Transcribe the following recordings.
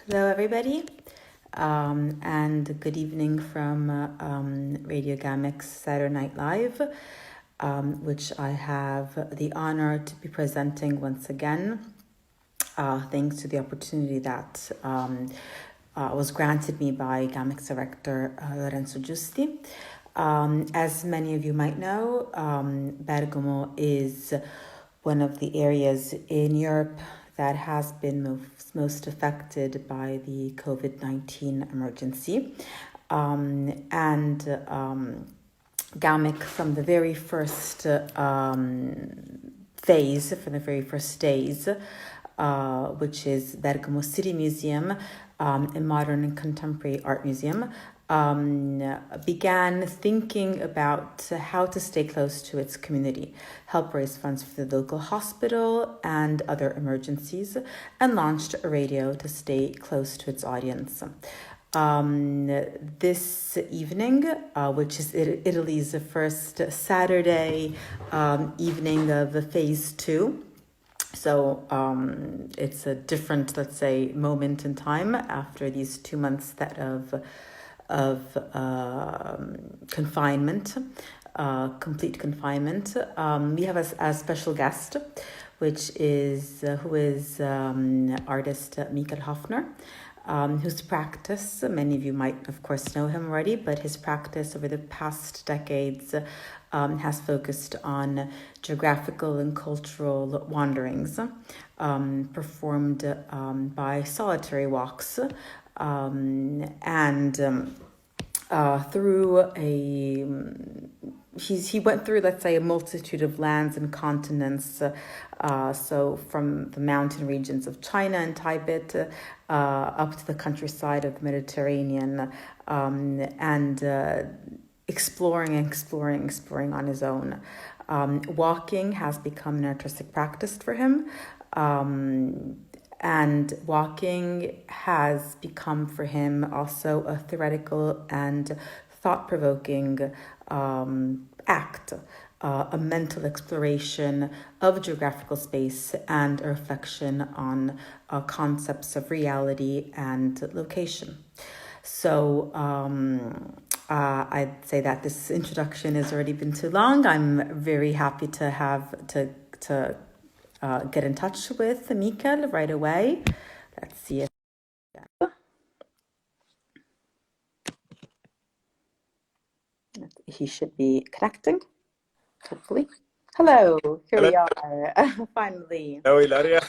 Hello, everybody, and good evening from Radio GAMeC's Saturday Night Live, which I have the honor to be presenting once again, thanks to the opportunity that was granted me by GAMeC's director, Lorenzo Giusti. As many of you might know, Bergamo is one of the areas in Europe that has been most affected by the COVID-19 emergency. GAMeC, from the very first phase, from the very first days, which is Bergamo City Museum, a modern and contemporary art museum, began thinking about how to stay close to its community, help raise funds for the local hospital and other emergencies, and launched a radio to stay close to its audience. This evening, which is Italy's first Saturday evening of phase 2, so it's a different, let's say, moment in time after these 2 months of confinement, complete confinement. We have a special guest, who is artist Michael Hoepfner, whose practice, many of you might of course know him already, but his practice over the past decades has focused on geographical and cultural wanderings performed by solitary walks he went through, let's say, a multitude of lands and continents, so from the mountain regions of China and Tibet up to the countryside of the Mediterranean, and exploring on his own. Walking has become an artistic practice for him. And walking has become for him also a theoretical and thought-provoking act, a mental exploration of geographical space and a reflection on concepts of reality and location. So I'd say that this introduction has already been too long. I'm very happy to have to get in touch with Michael right away. Let's see if he should be connecting, hopefully. Hello, here we are, finally. Hello, Ilaria.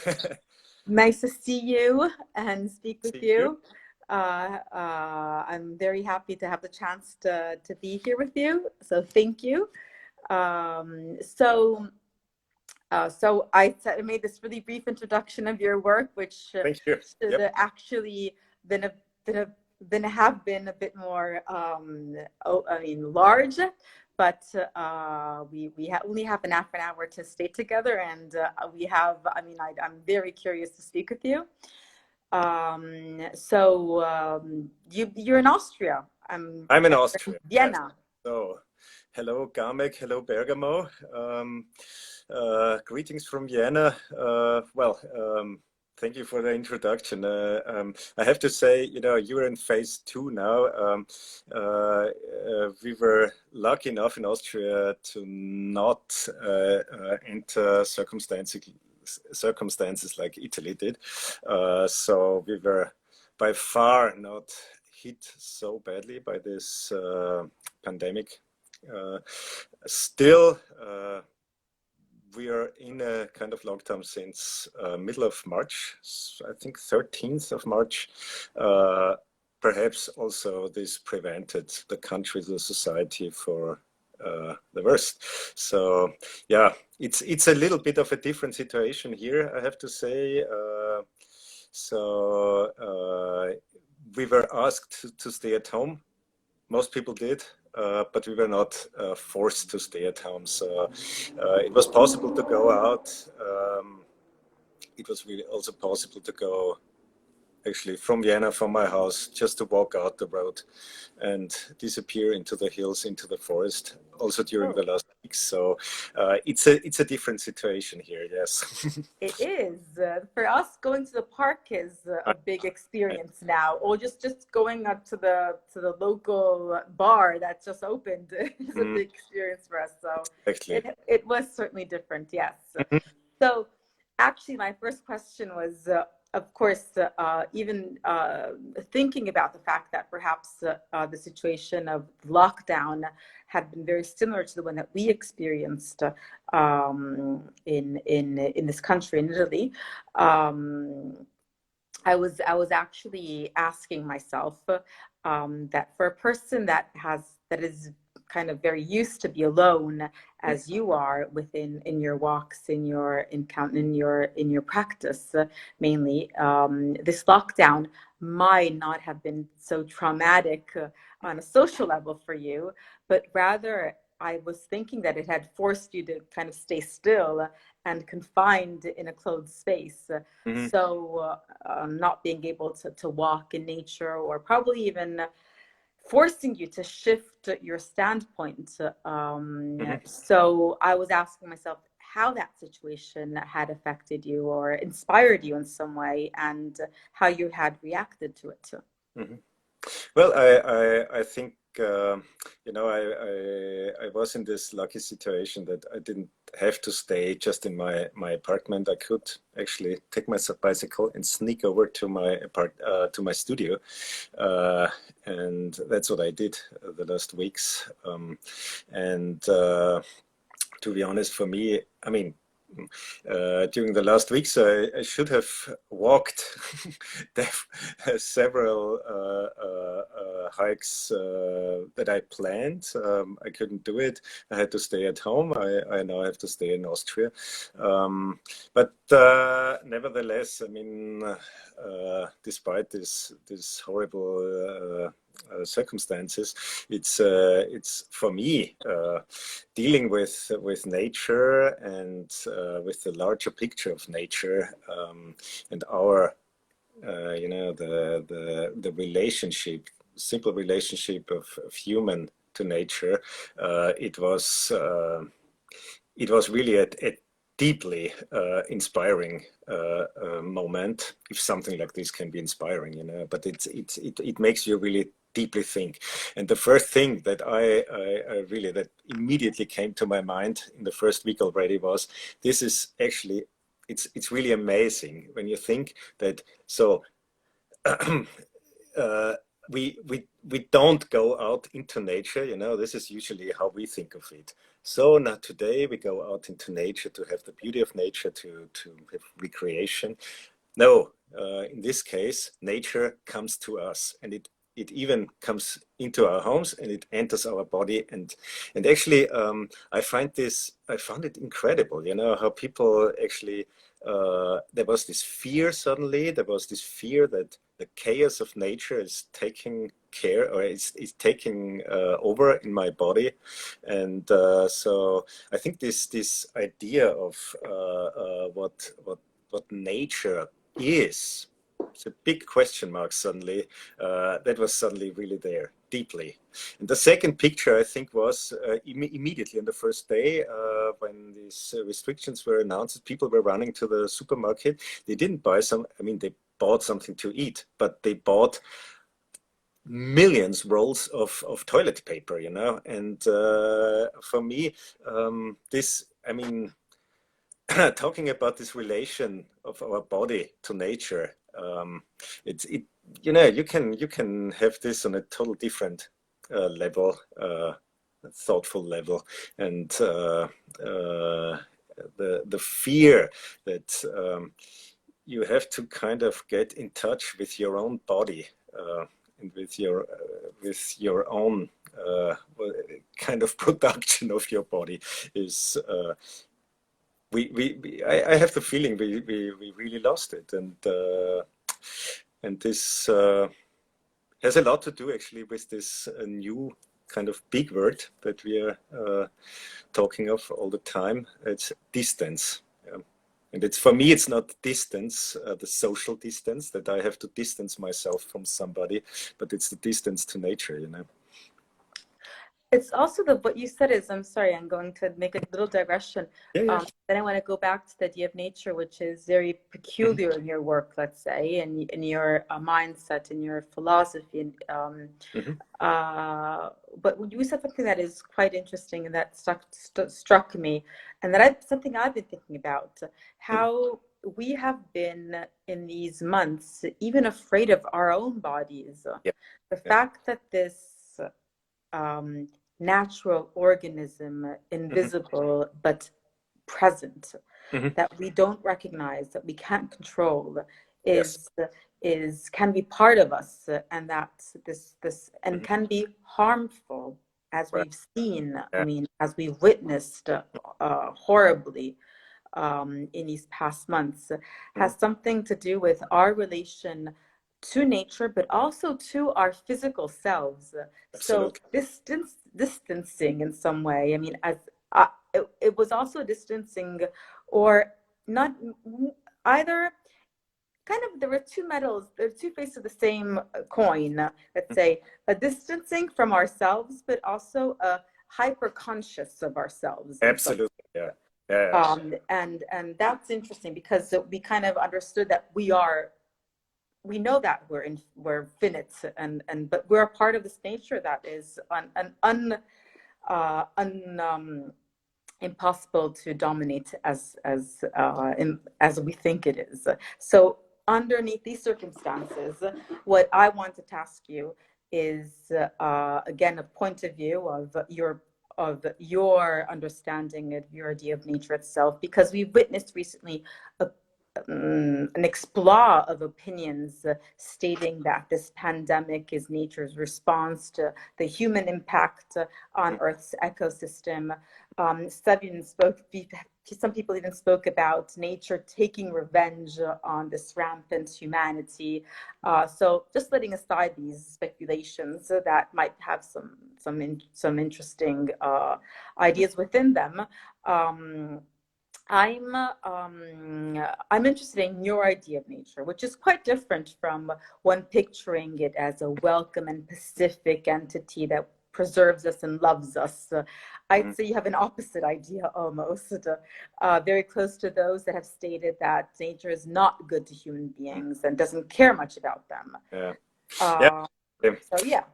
Nice to see you and speak with you. I'm very happy to have the chance to be here with you, so thank you. So I made this really brief introduction of your work, which should actually have been a bit more, large, but we only have half an hour to stay together, and I'm very curious to speak with you. You're in Austria. I'm in Austria. Vienna. So, hello GAMeC, hello Bergamo. Greetings from Vienna. Thank you for the introduction. I have to say, you're in phase 2 now. We were lucky enough in Austria to not enter circumstances like Italy did. So we were by far not hit so badly by this pandemic. Still, we are in a kind of lockdown since middle of March, I think 13th of March. Perhaps also this prevented the country, the society for the worst. So yeah, it's a little bit of a different situation here, I have to say. We were asked to stay at home. Most people did. But we were not forced to stay at home. So it was possible to go out. It was really also possible to go actually from Vienna, from my house, just to walk out the road and disappear into the hills, into the forest. Also during the last So it's a different situation here. Yes. It is. For us, going to the park is a big experience now, or just going up to the local bar that's just opened is a big experience for us. So Exactly. it was certainly different, yes. So actually, my first question was, of course, even thinking about the fact that perhaps the situation of lockdown had been very similar to the one that we experienced in this country, in Italy. I was actually asking myself that for a person that is kind of very used to be alone, as you are in your walks, in your practice, mainly, this lockdown might not have been so traumatic on a social level for you, but rather I was thinking that it had forced you to kind of stay still and confined in a closed space. So not being able to walk in nature, or probably even forcing you to shift your standpoint. So I was asking myself how that situation had affected you or inspired you in some way, and how you had reacted to it. Well, I think I was in this lucky situation that I didn't have to stay just in my apartment. I could actually take my bicycle and sneak over to my studio, and that's what I did the last weeks. And to be honest, for me, I mean, during the last weeks, I should have walked several hikes that I planned. I couldn't do it. I had to stay at home. I now have to stay in Austria. But nevertheless, I mean, despite this horrible circumstances, it's for me dealing with nature and with the larger picture of nature, and our the relationship, simple relationship of human to nature. It was really a deeply inspiring moment, if something like this can be inspiring, but it makes you really deeply think. And the first thing that I really, that immediately came to my mind in the first week already was, this is actually, it's really amazing when you think that, so we don't go out into nature, this is usually how we think of it. So now today we go out into nature to have the beauty of nature, to have recreation. No, in this case, nature comes to us, and it even comes into our homes, and it enters our body. And actually, I found it incredible, how people actually, there was this fear suddenly, there was this fear that the chaos of nature is taking care, or is taking over in my body. And so I think this idea of what nature is, it's a big question mark suddenly, that was suddenly really there deeply. And the second picture, I think, was immediately on the first day, when these restrictions were announced, people were running to the supermarket. They didn't buy they bought something to eat, but they bought millions rolls of toilet paper, and for me, talking about this relation of our body to nature, you can have this on a total different level, thoughtful level, and the fear that you have to kind of get in touch with your own body, and with your own kind of production of your body is. I have the feeling we really lost it, and this has a lot to do actually with this new kind of big word that we are talking of all the time. It's distance. And it's, for me, it's not distance, the social distance, that I have to distance myself from somebody, but it's the distance to nature, It's also what you said is, I'm sorry, I'm going to make a little digression. Yeah, yeah. Then I want to go back to the idea of nature, which is very peculiar in your work, let's say, and in your mindset, in your philosophy. And, but when you said something that is quite interesting and that struck me, and something I've been thinking about, how we have been in these months even afraid of our own bodies. Yeah. The fact that this natural organism, invisible but present, that we don't recognize, that we can't control, Yes. is can be part of us, and that this and can be harmful, as Right. we've seen. I Yeah. mean, as we've witnessed horribly in these past months, has something to do with our relation to nature, but also to our physical selves. So Absolutely. distancing in some way. I mean, it was also distancing, or not either. Kind of, there were two faces of the same coin. Let's say a distancing from ourselves, but also a hyper conscious of ourselves in some. Absolutely. Yeah. Yeah. And that's interesting, because we kind of understood that we know that we're finite, and but we're a part of this nature that is impossible to dominate as we think it is. So underneath these circumstances, what I want to task you is again a point of view of your understanding of your idea of nature itself, because we've witnessed recently an exploit of opinions stating that this pandemic is nature's response to the human impact on Earth's ecosystem. Some people even spoke about nature taking revenge on this rampant humanity. So just letting aside these speculations that might have some interesting ideas within them. I'm interested in your idea of nature, which is quite different from one picturing it as a welcome and pacific entity that preserves us and loves us. I'd say you have an opposite idea almost, very close to those that have stated that nature is not good to human beings and doesn't care much about them. Yeah. So yeah.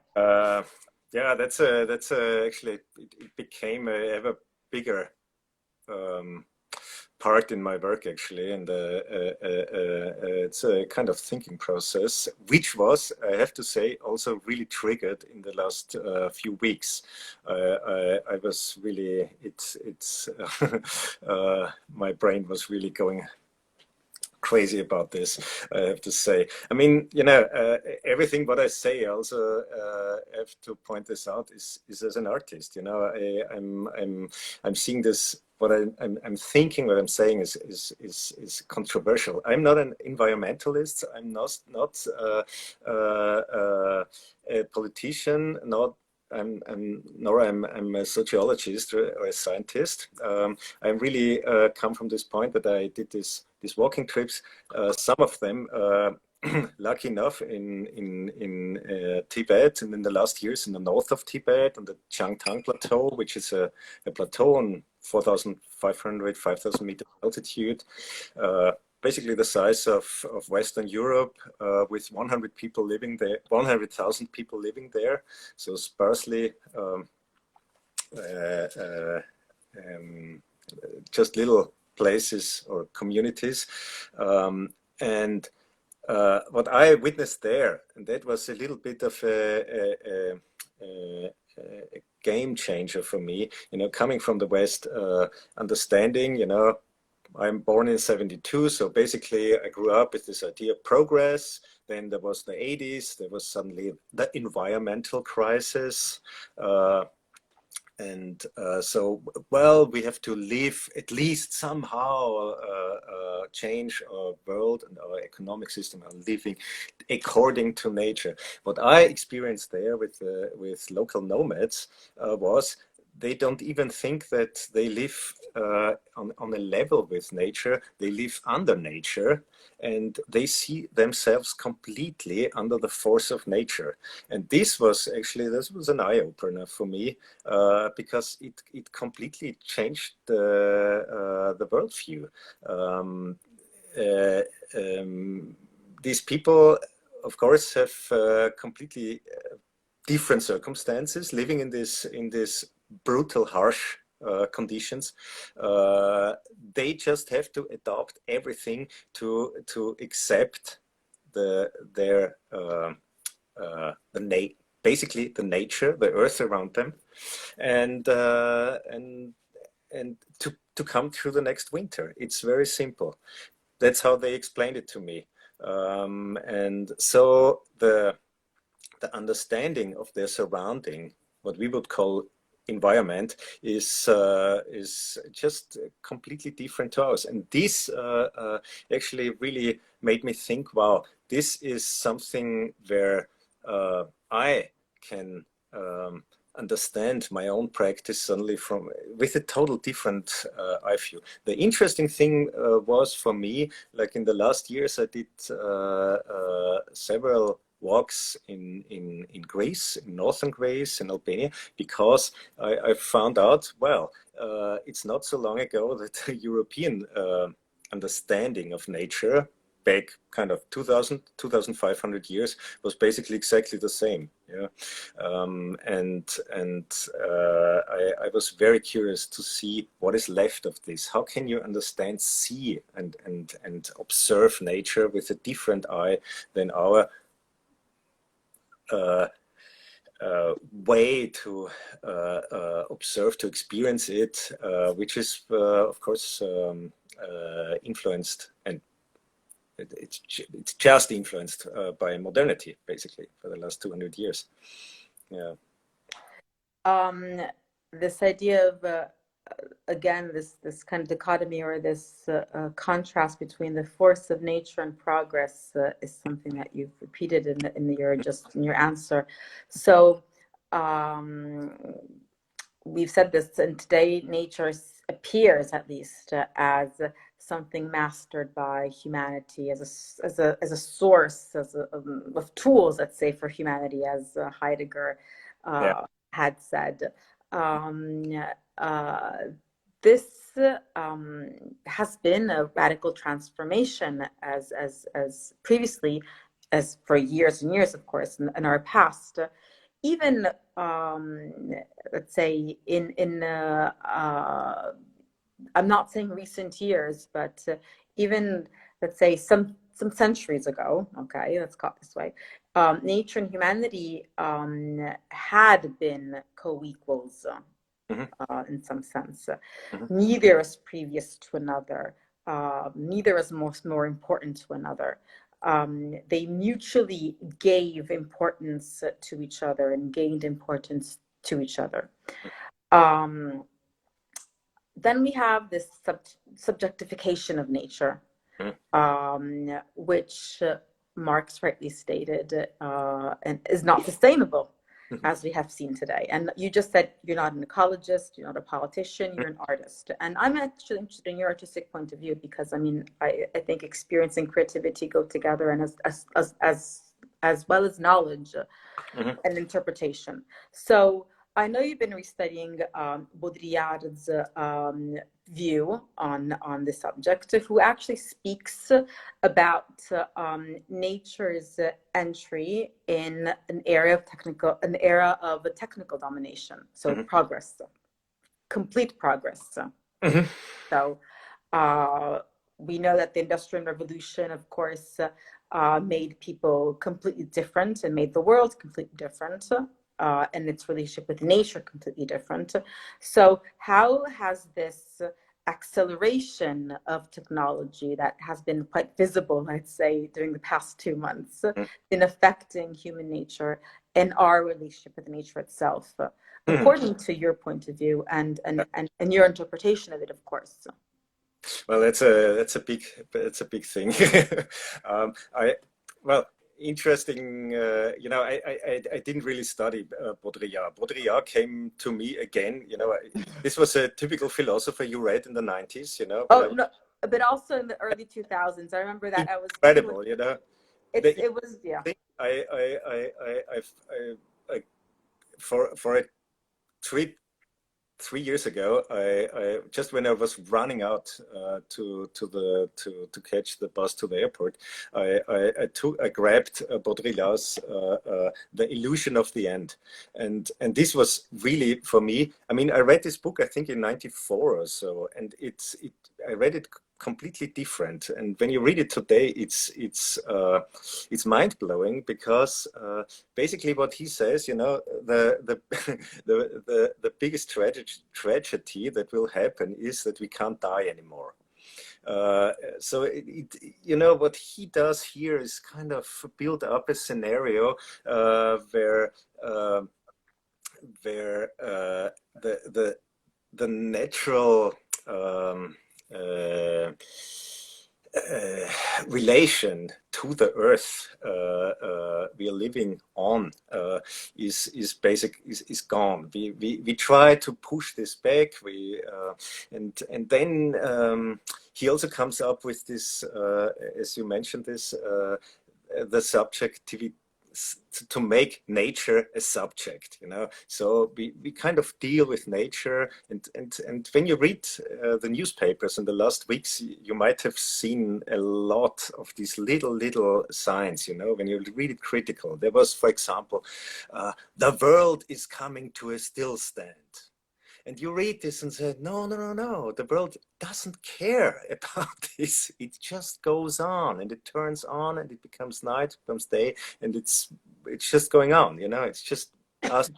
Yeah, that's actually it became a ever bigger part in my work, actually, and it's a kind of thinking process, which was, I have to say, also really triggered in the last few weeks. I was really, my brain was really going crazy about this, I have to say. I mean, everything what I say, also have to point this out, is as an artist. I'm seeing this. What I'm thinking, what I'm saying is controversial. I'm not an environmentalist. I'm not a politician. I'm a sociologist or a scientist. I really come from this point that I did these walking trips. Some of them, lucky enough, in Tibet, and in the last years in the north of Tibet, on the Changtang Plateau, which is a plateau on 4,500, 5,000 meters altitude. Basically the size of Western Europe, with 100 people living there, 100,000 people living there, so sparsely, just little places or communities. And what I witnessed there, and that was a little bit of a game changer for me, coming from the West, understanding, I'm born in 72, so basically I grew up with this idea of progress. Then there was the 80s, there was suddenly the environmental crisis. So, we have to live, at least somehow, change our world and our economic system, our living according to nature. What I experienced there with local nomads was they don't even think that they live on a level with nature. They live under nature, and they see themselves completely under the force of nature. And this was an eye-opener for me, because it completely changed the worldview. Uh, these people, of course, have completely different circumstances, living in this brutal, harsh conditions. They just have to adopt everything to accept basically the nature, the earth around them, and to come through the next winter. It's very simple. That's how they explained it to me. And so the understanding of their surrounding, what we would call environment, is just completely different to ours. And this actually really made me think, wow, this is something where I can understand my own practice suddenly with a total different eye view. The interesting thing was for me, like in the last years, I did several walks in Greece, in northern Greece, in Albania, because I found out, well, it's not so long ago that the European understanding of nature, back kind of 2,500 years, was basically exactly the same. Yeah, I was very curious to see what is left of this. How can you understand, see, and observe nature with a different eye than our way to observe, to experience it, which is, of course, influenced, and it's just influenced by modernity, basically, for the last 200 years. Yeah. This idea of again, this kind of dichotomy, or this contrast between the force of nature and progress is something that you've repeated in your answer. So we've said this, and today nature appears, at least, as something mastered by humanity, as a source, of tools, let's say, for humanity, as Heidegger had said. This has been a radical transformation, as previously, as for years and years, of course, in our past. Even let's say in I'm not saying recent years, but even, let's say, some centuries ago, okay, let's call it this way, nature and humanity had been co-equals in some sense. Neither is previous to another. Neither is more important to another. They mutually gave importance to each other and gained importance to each other. Then we have this subjectification of nature, which Marx rightly stated and is not sustainable, as we have seen today. And you just said you're not an ecologist, you're not a politician, you're an artist. And I'm actually interested in your artistic point of view, because I mean, I think experience and creativity go together, and as well as knowledge and interpretation. So I know you've been restudying Baudrillard's view on the subject, who actually speaks about nature's entry in an era of technical domination. So progress, complete progress. So we know that the Industrial Revolution, of course, made people completely different and made the world completely different. And its relationship with nature completely different. So how has this acceleration of technology that has been quite visible, I'd say, during the past 2 months, been affecting human nature and our relationship with nature itself, according to your point of view and your interpretation of it, of course? Well, that's a big thing. interesting. I didn't really study Baudrillard. Baudrillard came to me again. This was a typical philosopher you read in the 90s. No, but also in the early 2000s. I remember that I was incredible. It was, yeah. I for a trip 3 years ago, I just when I was running out to catch the bus to the airport, I grabbed Baudrillard's The Illusion of the End, and this was really for me. I mean, I read this book I think in '94 or so, and I read it completely different. And when you read it today, it's mind blowing because basically what he says, the the biggest tragedy that will happen is that we can't die anymore. So what he does here is kind of build up a scenario where the natural relation to the earth we are living on is gone. We try to push this back. And then he also comes up with this, as you mentioned, this the subjectivity, to make nature a subject, so we kind of deal with nature, and when you read the newspapers in the last weeks, you might have seen a lot of these little signs, when you read it critical. There was, for example, the world is coming to a still stand. And you read this and say, no, the world doesn't care about this. It just goes on, and it turns on, and it becomes night, becomes day, and it's just going on, it's just us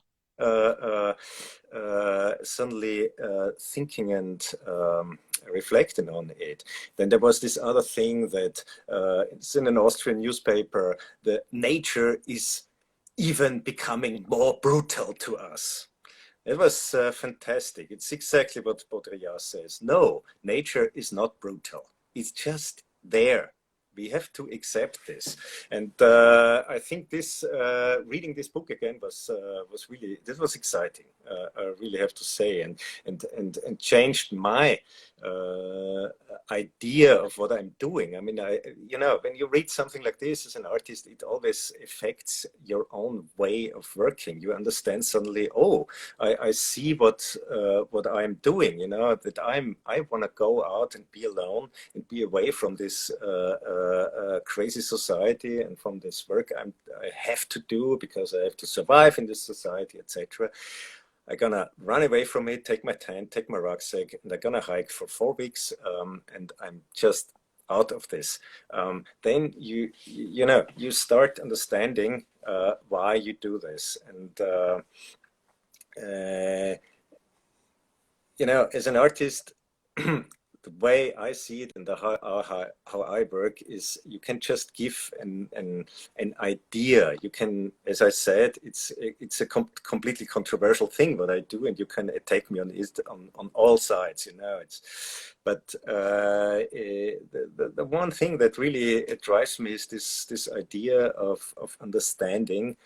suddenly thinking and reflecting on it. Then there was this other thing that it's in an Austrian newspaper, the nature is even becoming more brutal to us. It was fantastic. It's exactly what Baudrillard says. No, nature is not brutal. It's just there. We have to accept this. And I think this reading this book again was really, this was exciting. I really have to say, and changed my idea of what I'm doing. I mean, when you read something like this as an artist, it always affects your own way of working. You understand suddenly, oh, I see what I'm doing. That I want to go out and be alone and be away from this crazy society and from this work I have to do because I have to survive in this society, etc. I'm gonna run away from it, take my tent, take my rucksack, and I'm gonna hike for 4 weeks, and I'm just out of this. Then you start understanding why you do this, and as an artist. The way I see it and how I work is you can just give an idea. You can, as I said, it's a completely controversial thing what I do, and you can attack me on all sides. But the one thing that really drives me is this idea of understanding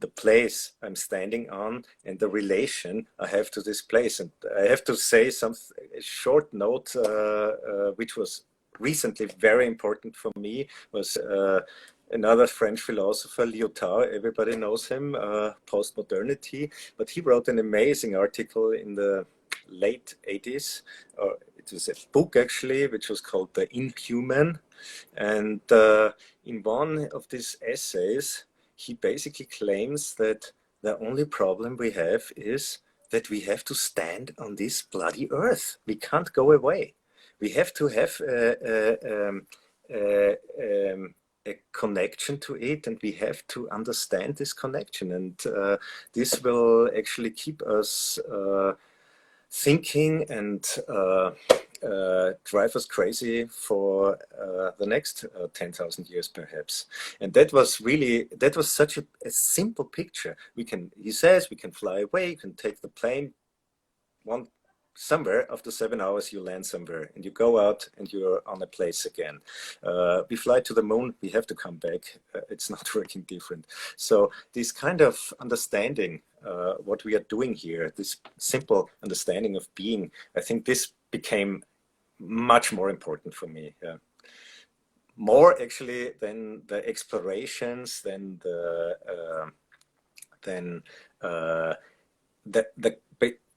the place I'm standing on and the relation I have to this place. And I have to say a short note, which was recently very important for me, was another French philosopher, Lyotard. Everybody knows him, post-modernity, but he wrote an amazing article in the late 80s. It was a book actually, which was called The Inhuman. And in one of these essays, he basically claims that the only problem we have is that we have to stand on this bloody earth. We can't go away. We have to have a connection to it, and we have to understand this connection. And this will actually keep us thinking and drive us crazy for the next 10,000 years, perhaps. And that was such a simple picture. He says we can fly away, you can take the plane 1 somewhere after 7 hours you land somewhere and you go out and you're on a place again. We fly to the moon, we have to come back. It's not working different. So this kind of understanding what we are doing here, this simple understanding of being, I think this became much more important for me. Yeah. More actually than the explorations, than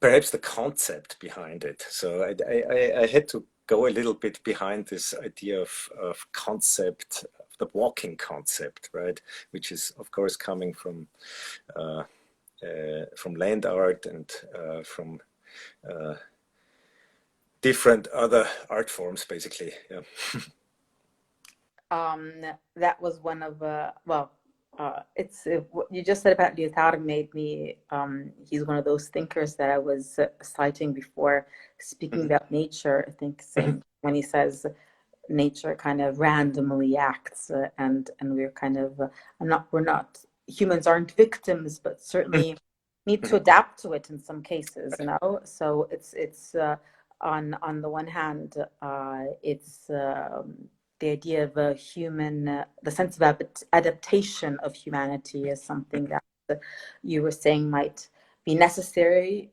perhaps the concept behind it. So I had to go a little bit behind this idea of concept, the walking concept, right? Which is of course coming from land art and from different other art forms, basically. Yeah. That was one of it's what you just said about Lyotard made me. He's one of those thinkers that I was citing before, speaking about nature. I think saying when he says nature kind of randomly acts, and we're kind of we're not humans aren't victims, but certainly need to adapt to it in some cases. You know, so it's on the one hand, it's the idea of a human, the sense of adaptation of humanity is something that you were saying might be necessary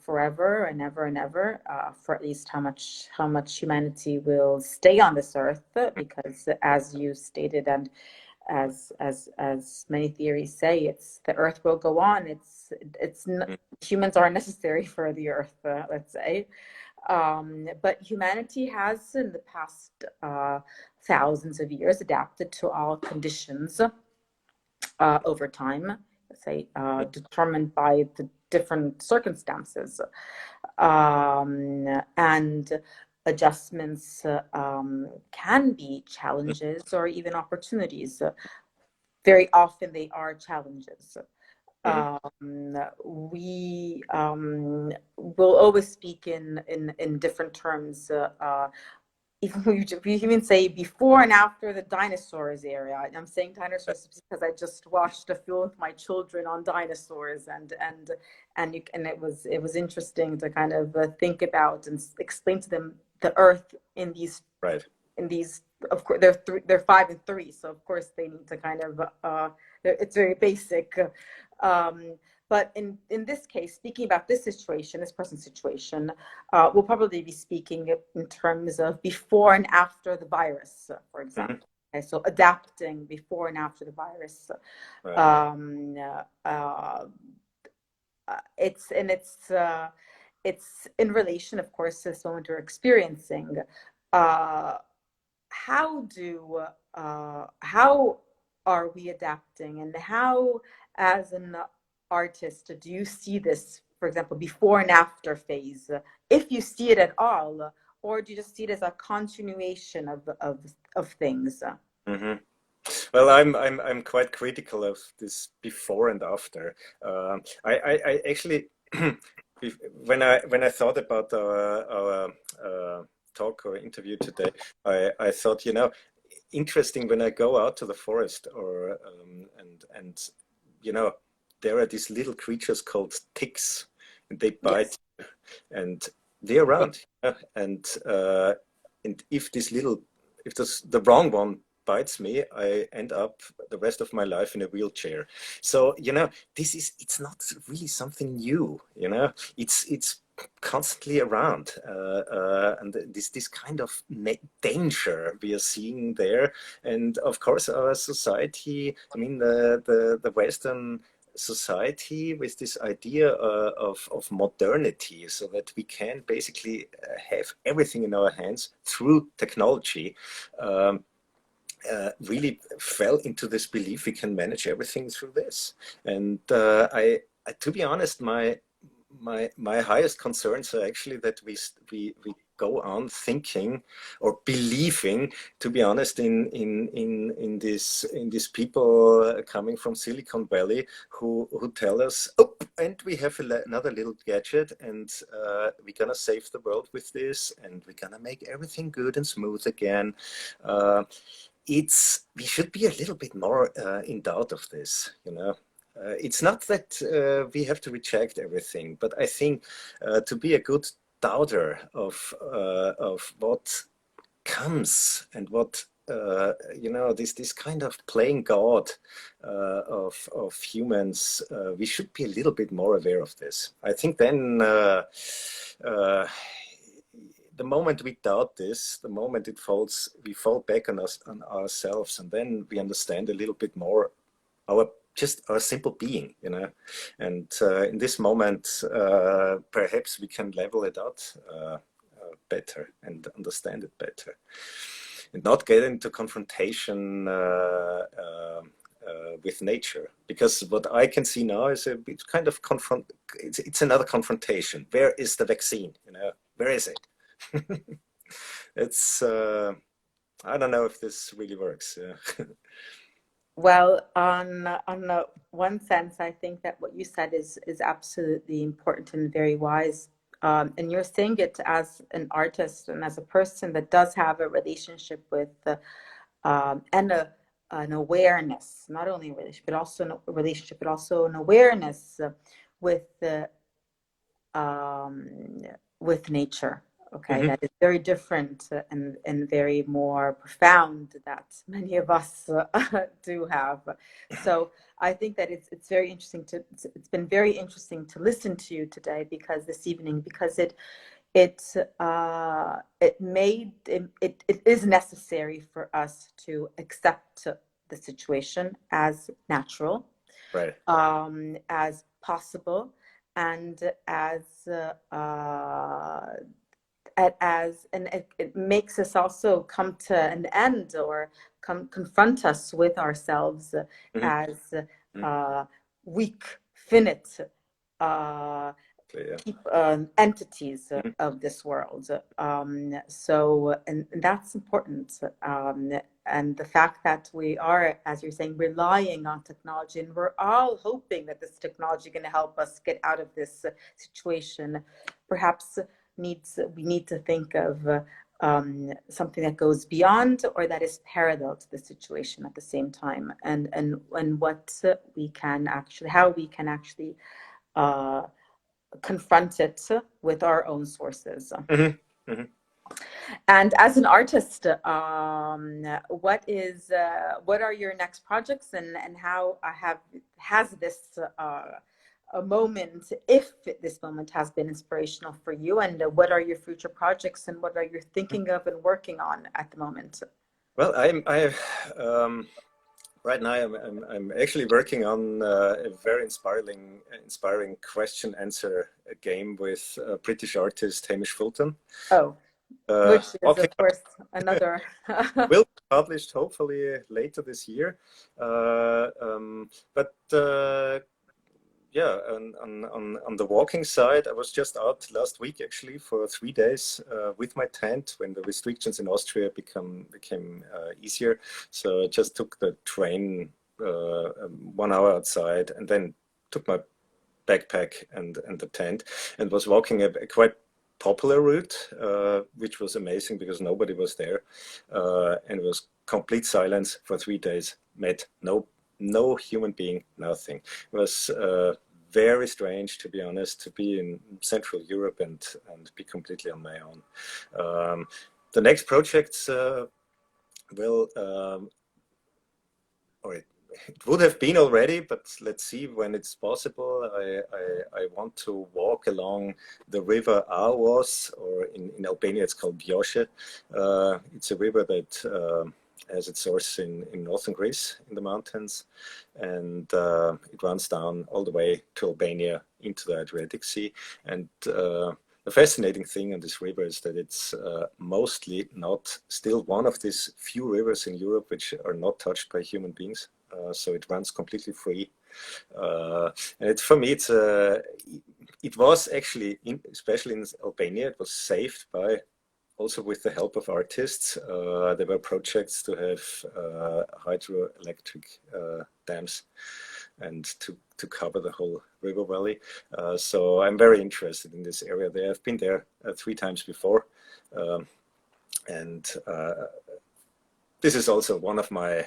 forever and ever, for at least how much humanity will stay on this earth, because as you stated and as many theories say, it's the earth will go on. Humans are necessary for the earth, let's say. But humanity has, in the past thousands of years, adapted to all conditions over time, say, determined by the different circumstances. And adjustments can be challenges or even opportunities. Very often they are challenges. We will always speak in different terms. Even we even say before and after the dinosaurs era. I'm saying dinosaurs because I just watched a film with my children on dinosaurs, and it was interesting to kind of think about and explain to them the Earth in these of course they're 5 and 3, so of course they need to kind of it's very basic. But in this case, speaking about this situation, this present situation, we'll probably be speaking in terms of before and after the virus, for example. Okay, so adapting before and after the virus. It's in relation, of course, to this moment we're experiencing. How are we adapting, and how, as an artist, do you see this, for example, before and after phase, if you see it at all, or do you just see it as a continuation of things? Well, I'm quite critical of this before and after. I actually when I thought about our talk or interview today, I thought, interesting, when I go out to the forest or and there are these little creatures called ticks, and they bite, yes. And they're around, and if the wrong one bites me, I end up the rest of my life in a wheelchair. So it's not really something new. It's constantly around, and this kind of danger we are seeing there. And of course our society, I mean the Western society, with this idea of modernity, so that we can basically have everything in our hands through technology, really fell into this belief we can manage everything through this. And I to be honest, my highest concerns are actually that we go on thinking or believing, to be honest, in these people coming from Silicon Valley who tell us, oh, and we have another little gadget, and we're gonna save the world with this, and we're gonna make everything good and smooth again. We should be a little bit more in doubt of this, it's not that we have to reject everything, but I think to be a good doubter of what comes and what this kind of playing God of humans. We should be a little bit more aware of this. I think then the moment we doubt this, the moment we fall back on us, on ourselves, and then we understand a little bit more our simple being, and in this moment perhaps we can level it out better and understand it better, and not get into confrontation with nature. Because what I can see now is it's kind of it's another confrontation. Where is the vaccine? Where is it? It's I don't know if this really works. Well, on the one sense, I think that what you said is absolutely important and very wise. And you're saying it as an artist and as a person that does have a relationship with and an awareness, not only a relationship, but also a relationship, but also an awareness with with nature. Okay, that is very different and very more profound that many of us do have. So I think that it's very interesting it's been very interesting to listen to you today this evening, because it is necessary for us to accept the situation as natural, right, as possible, and it makes us also come to an end, or confront us with ourselves as weak, finite entities of this world. And that's important. And the fact that we are, as you're saying, relying on technology, and we're all hoping that this technology is going to help us get out of this situation, perhaps we need to think of something that goes beyond, or that is parallel to the situation at the same time, and what we can actually, how we can actually confront it with our own sources. And as an artist, what are your next projects, and how has this a moment, if this moment has been inspirational for you, and what are your future projects, and what are you thinking of and working on at the moment? Well, right now I'm actually working on a very inspiring question answer game with British artist Hamish Fulton. Oh, which is of course another will be published hopefully later this year. Yeah, on the walking side, I was just out last week actually for 3 days with my tent when the restrictions in Austria became easier. So I just took the train 1 hour outside, and then took my backpack and the tent, and was walking a quite popular route, which was amazing because nobody was there, and it was complete silence for 3 days. Met no human being, nothing. It was very strange, to be honest, to be in Central Europe and be completely on my own. The next projects will, or it would have been already, but let's see when it's possible. I want to walk along the river Awas, or in Albania it's called Vjoše. It's a river that has its source in northern Greece, in the mountains, and it runs down all the way to Albania into the Adriatic Sea. And the fascinating thing on this river is that it's mostly still one of these few rivers in Europe which are not touched by human beings. So it runs completely free, and for me, it was actually, especially in Albania, it was saved by, also with the help of artists. There were projects to have hydroelectric dams and to cover the whole river valley. So I'm very interested in this area there. I've been there 3 times before, and this is also one of my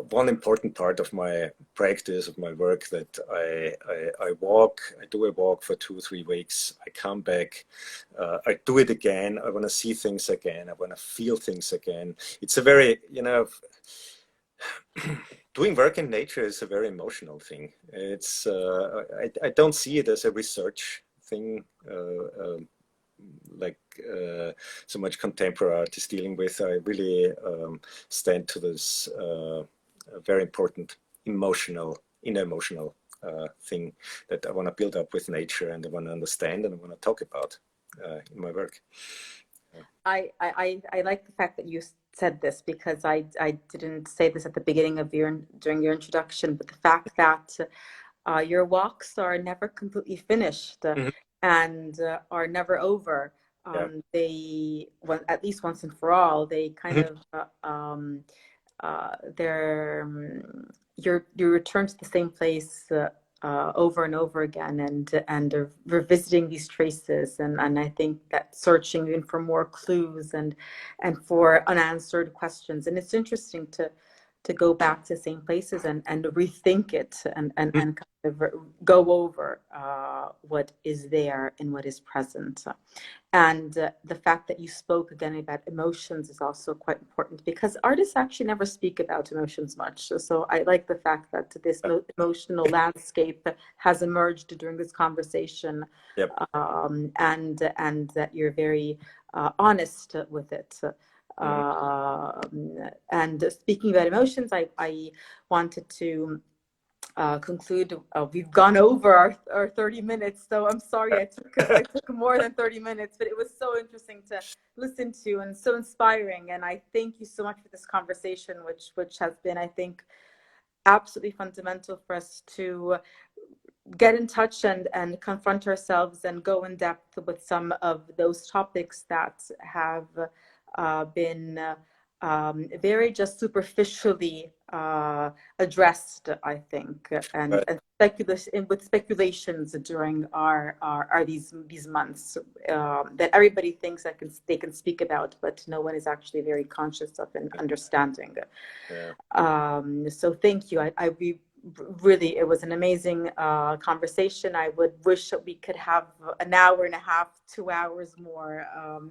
one important part of my practice, of my work, that I walk. I do a walk for 2-3 weeks. I come back. I do it again. I want to see things again. I want to feel things again. It's a very, doing work in nature is a very emotional thing. It's I don't see it as a research thing. Like so much contemporary art is dealing with. I really stand to this very important inner emotional thing that I want to build up with nature, and I want to understand, and I want to talk about in my work. I like the fact that you said this, because I didn't say this at the beginning of during your introduction, but the fact that your walks are never completely finished. Mm-hmm. And are never over. They, at least once and for all, they kind of you return to the same place over and over again, and revisiting these traces, and I think that searching in for more clues and for unanswered questions. And it's interesting to go back to the same places and rethink it, and kind of go over what is there and what is present. And the fact that you spoke again about emotions is also quite important, because artists actually never speak about emotions much. So I like the fact that this emotional landscape has emerged during this conversation. Yep. And that you're very honest with it. And speaking about emotions, I wanted to conclude. We've gone over our 30 minutes, so I'm sorry I took more than 30 minutes, but it was so interesting to listen to and so inspiring. And I thank you so much for this conversation, which has been, I think, absolutely fundamental for us to get in touch and confront ourselves and go in depth with some of those topics that have been very just superficially addressed, I think, and with speculations during our these months that everybody thinks that they can speak about, but no one is actually very conscious of and understanding. Yeah. So thank you. Really, it was an amazing conversation. I would wish that we could have an hour and a half, 2 hours more.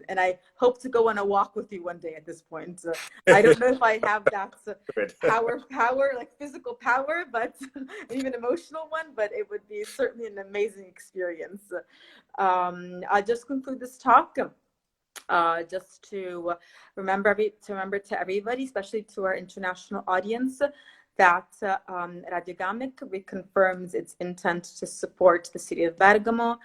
And I hope to go on a walk with you one day at this point. I don't know if I have that power, like physical power, but even emotional one, but it would be certainly an amazing experience. I'll just conclude this talk. Just to remember to everybody, especially to our international audience, that Radio GAMeC reconfirms its intent to support the city of Bergamo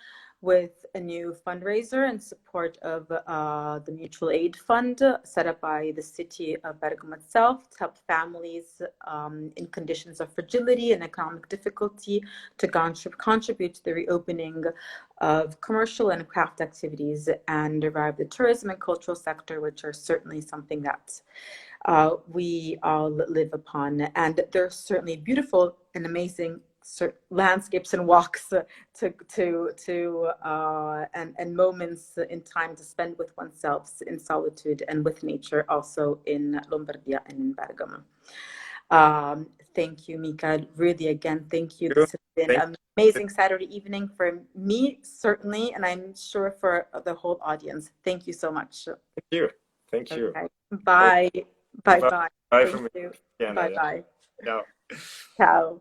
with a new fundraiser in support of the mutual aid fund set up by the city of Bergamo itself to help families in conditions of fragility and economic difficulty to contribute to the reopening of commercial and craft activities and revive the tourism and cultural sector, which are certainly something that we all live upon. And there are certainly beautiful and amazing landscapes and walks and moments in time to spend with oneself in solitude and with nature, also in Lombardia and in Bergamo. Thank you, Mika. Really, again, thank you. This has been an amazing Saturday evening for me, certainly, and I'm sure for the whole audience. Thank you so much. Thank you. Thank you. Okay. Bye. Bye. Bye. Bye Thank from you. Canada. Bye. Bye. Ciao. Ciao.